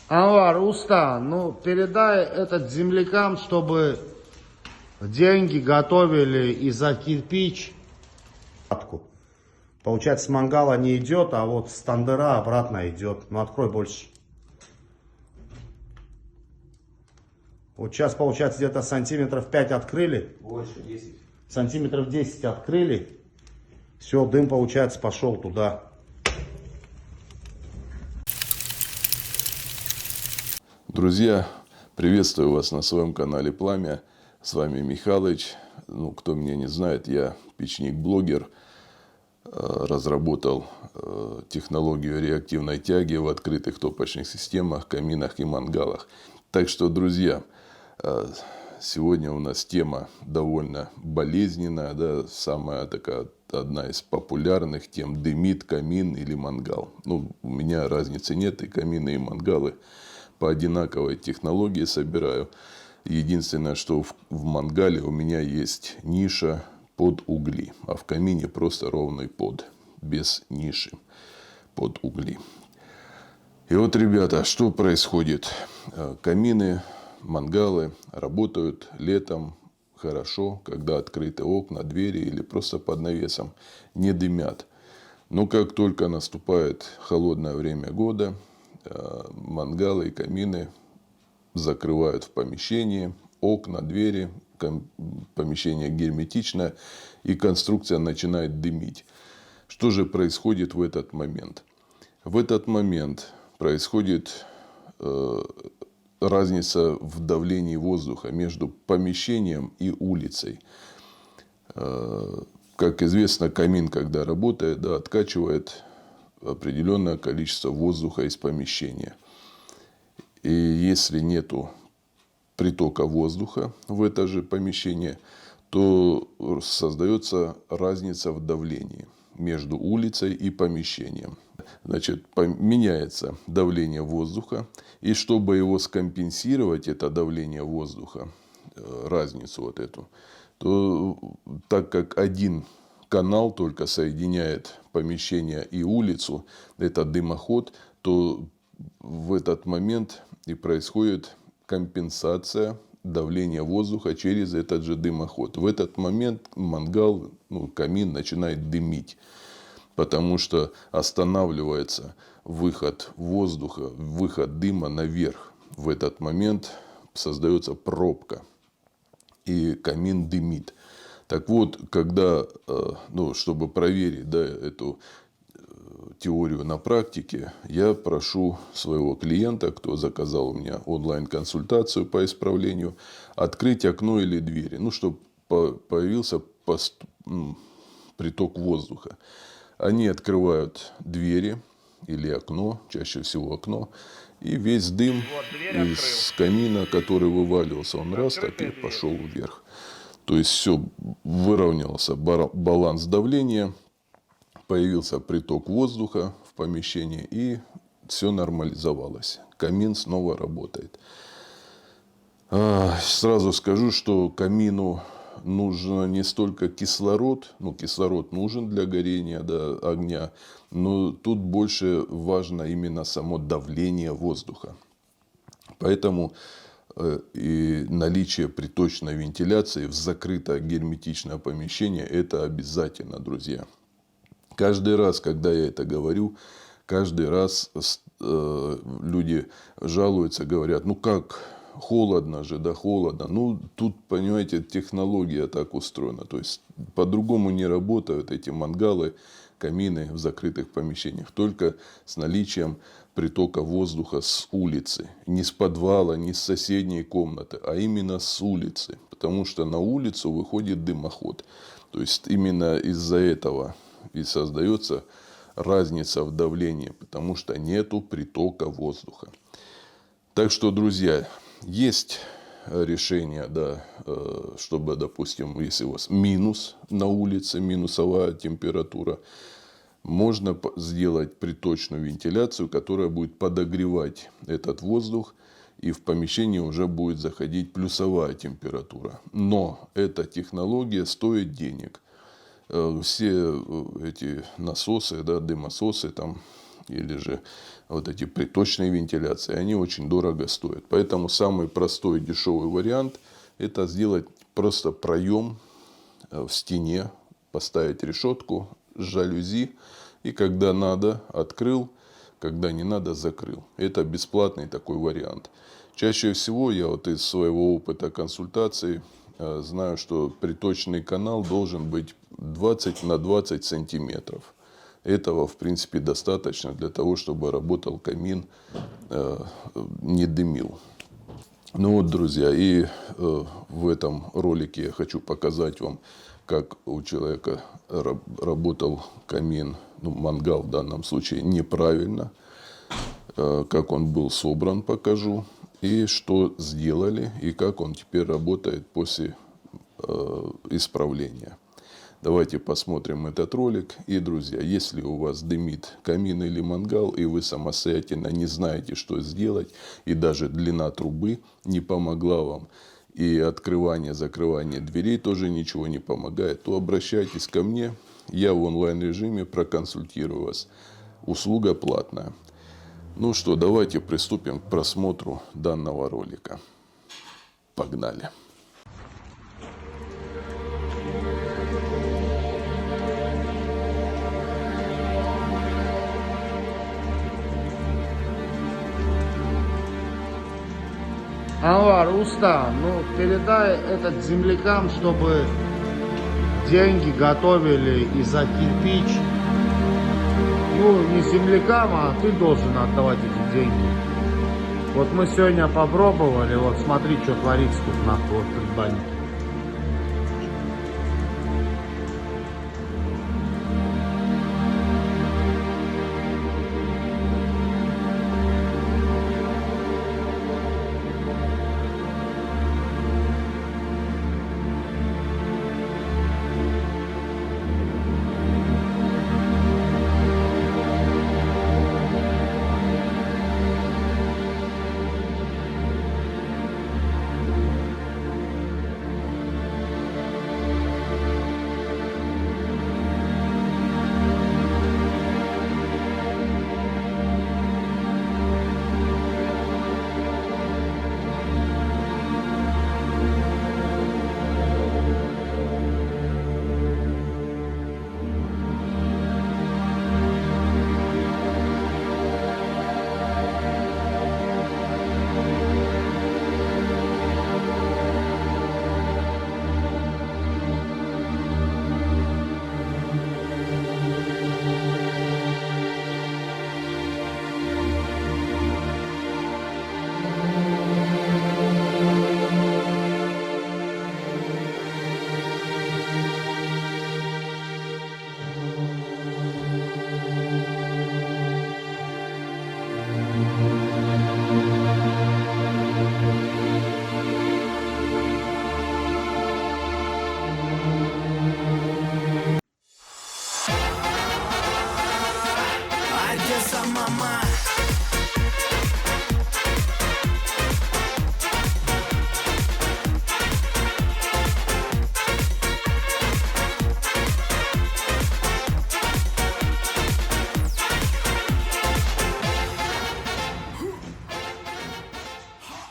Анвар, уста, ну передай этот землякам, чтобы деньги готовили и за кирпич. Получается, с мангала не идет, а вот с тандыра обратно идет. Ну открой больше. Вот сейчас, получается, где-то сантиметров 5 открыли. Больше, 10. Сантиметров 10 открыли. Все, дым, получается, пошел туда. Друзья, приветствую вас на своем канале Пламя. С вами Михалыч. Ну, кто меня не знает, я печник-блогер. Разработал технологию реактивной тяги в открытых топочных системах, каминах и мангалах. Так что, друзья, сегодня у нас тема довольно болезненная, да, самая такая, одна из популярных тем: дымит камин или мангал. Ну, у меня разницы нет, и камины, и мангалы по одинаковой технологии собираю. Единственное, что в мангале у меня есть ниша под угли, а в камине просто ровный под, без ниши, под угли. И вот, ребята, что происходит? Камины, мангалы работают летом хорошо, когда открыты окна, двери или просто под навесом, не дымят. Но как только наступает холодное время года, мангалы и камины закрывают в помещении, окна, двери, помещение герметичное, и конструкция начинает дымить. Что же происходит в этот момент? В этот момент происходит разница в давлении воздуха между помещением и улицей. Как известно, камин, когда работает, да, откачивает определенное количество воздуха из помещения. И если нету притока воздуха в это же помещение, то создается разница в давлении между улицей и помещением. Значит, меняется давление воздуха, и чтобы его скомпенсировать, это давление воздуха, разницу вот эту, то так как один канал только соединяет помещение и улицу, это дымоход, то в этот момент и происходит компенсация давления воздуха через этот же дымоход. В этот момент мангал, камин начинает дымить, потому что останавливается выход воздуха, выход дыма наверх. В этот момент создается пробка, и камин дымит. Так вот, когда, чтобы проверить, да, эту теорию на практике, я прошу своего клиента, кто заказал у меня онлайн-консультацию по исправлению, открыть окно или двери, чтобы появился приток воздуха. Они открывают двери или окно, чаще всего окно, и весь дым из камина, который вываливался, он раз так и пошел вверх. То есть все, выровнялся баланс давления, появился приток воздуха в помещении, и все нормализовалось. Камин снова работает. Сразу скажу, что камину нужно не столько кислород, кислород нужен для горения, да, огня, но тут больше важно именно само давление воздуха. Поэтому и наличие приточной вентиляции в закрытое герметичное помещение — это обязательно, друзья. Каждый раз, когда я это говорю, каждый раз люди жалуются, говорят: как холодно же, да холодно. Тут, понимаете, технология так устроена. То есть по-другому не работают эти мангалы, камины в закрытых помещениях, только с наличием притока воздуха с улицы. Не с подвала, не с соседней комнаты, а именно с улицы. Потому что на улицу выходит дымоход. То есть именно из-за этого и создается разница в давлении, потому что нету притока воздуха. Так что, друзья, есть решение, да, чтобы, допустим, если у вас минус на улице, минусовая температура, можно сделать приточную вентиляцию, которая будет подогревать этот воздух, и в помещении уже будет заходить плюсовая температура. Но эта технология стоит денег. Все эти насосы, да, дымососы, там, или же вот эти приточные вентиляции, они очень дорого стоят. Поэтому самый простой дешевый вариант – это сделать просто проем в стене, поставить решетку с жалюзи и когда надо открыл, когда не надо закрыл. Это бесплатный такой вариант. Чаще всего я вот из своего опыта консультаций знаю, что приточный канал должен быть 20 на 20 сантиметров. Этого, в принципе, достаточно для того, чтобы работал камин, не дымил. Ну вот, друзья, и в этом ролике я хочу показать вам, как у человека работал камин, ну, мангал в данном случае, неправильно. Как он был собран, покажу. И что сделали, и как он теперь работает после исправления. Давайте посмотрим этот ролик. И, друзья, если у вас дымит камин или мангал, и вы самостоятельно не знаете, что сделать, и даже длина трубы не помогла вам, и открывание, закрывание дверей тоже ничего не помогает, то обращайтесь ко мне. Я в онлайн-режиме проконсультирую вас. Услуга платная. Ну что, давайте приступим к просмотру данного ролика. Погнали. Анвар, уста, ну передай этот землякам, чтобы деньги готовили и за кирпич. Ну, не землякам, а ты должен отдавать эти деньги. Вот мы сегодня попробовали, вот смотри, что творится тут нахуй, вот предбанник.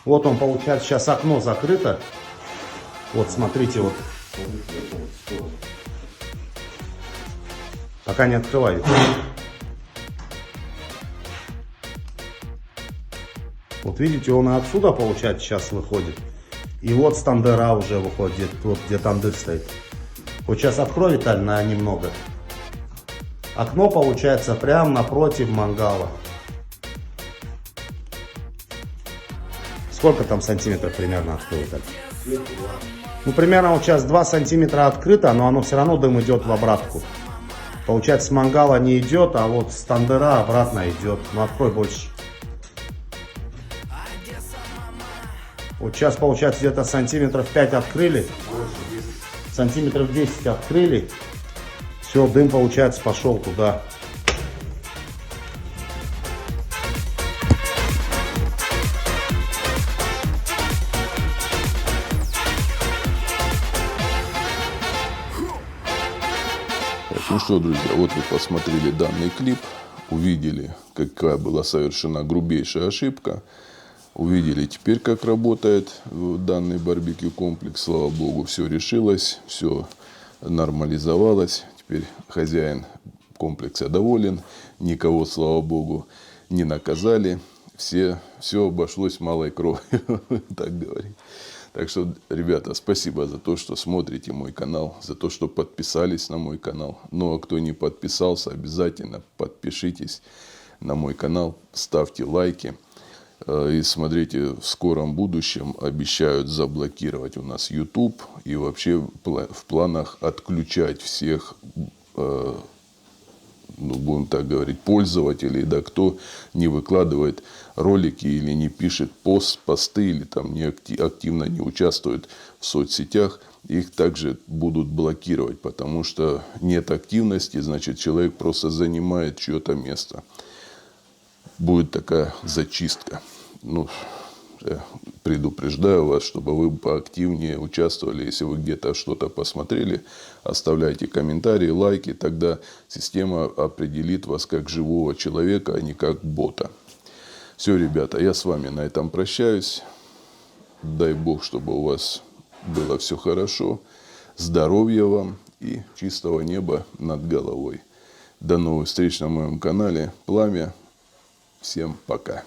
Вот он, получается, сейчас окно закрыто. Вот, смотрите, вот. Пока не открываю. Вот видите, он отсюда, получается, сейчас выходит. И вот стандера уже выходит, вот где тандыр стоит. Вот сейчас открою, Виталь, на немного. Окно, получается, прямо напротив мангала. Сколько там сантиметров примерно открыто? Ну, примерно вот сейчас 2 сантиметра открыто, но оно все равно дым идет в обратку. Получается, с мангала не идет, а вот с тандыра обратно идет. Ну, открой больше. Вот сейчас, получается, где-то сантиметров 5 открыли. Сантиметров 10 открыли. Все, дым, получается, пошел туда. Ну что, друзья, вот вы посмотрели данный клип. увидели, какая была совершена грубейшая ошибка, увидели теперь, как работает данный барбекю комплекс. Слава богу, все решилось, все нормализовалось. Теперь хозяин комплекса доволен, никого, слава богу, не наказали. Все обошлось малой кровью, так говорить. Так что, ребята, спасибо за то, что смотрите мой канал, за то, что подписались на мой канал. Ну, а кто не подписался, обязательно подпишитесь на мой канал, ставьте лайки. И смотрите, в скором будущем обещают заблокировать у нас YouTube. И вообще в планах отключать всех, будем так говорить, пользователей, да, кто не выкладывает ролики или не пишет посты, или там активно не участвует в соцсетях, их также будут блокировать, потому что нет активности, значит, человек просто занимает чье-то место. Будет такая зачистка. Предупреждаю вас, чтобы вы поактивнее участвовали. Если вы где-то что-то посмотрели, оставляйте комментарии, лайки. Тогда система определит вас как живого человека, а не как бота. Все, ребята, я с вами на этом прощаюсь. Дай Бог, чтобы у вас было все хорошо. Здоровья вам и чистого неба над головой. До новых встреч на моем канале Пламя. Всем пока.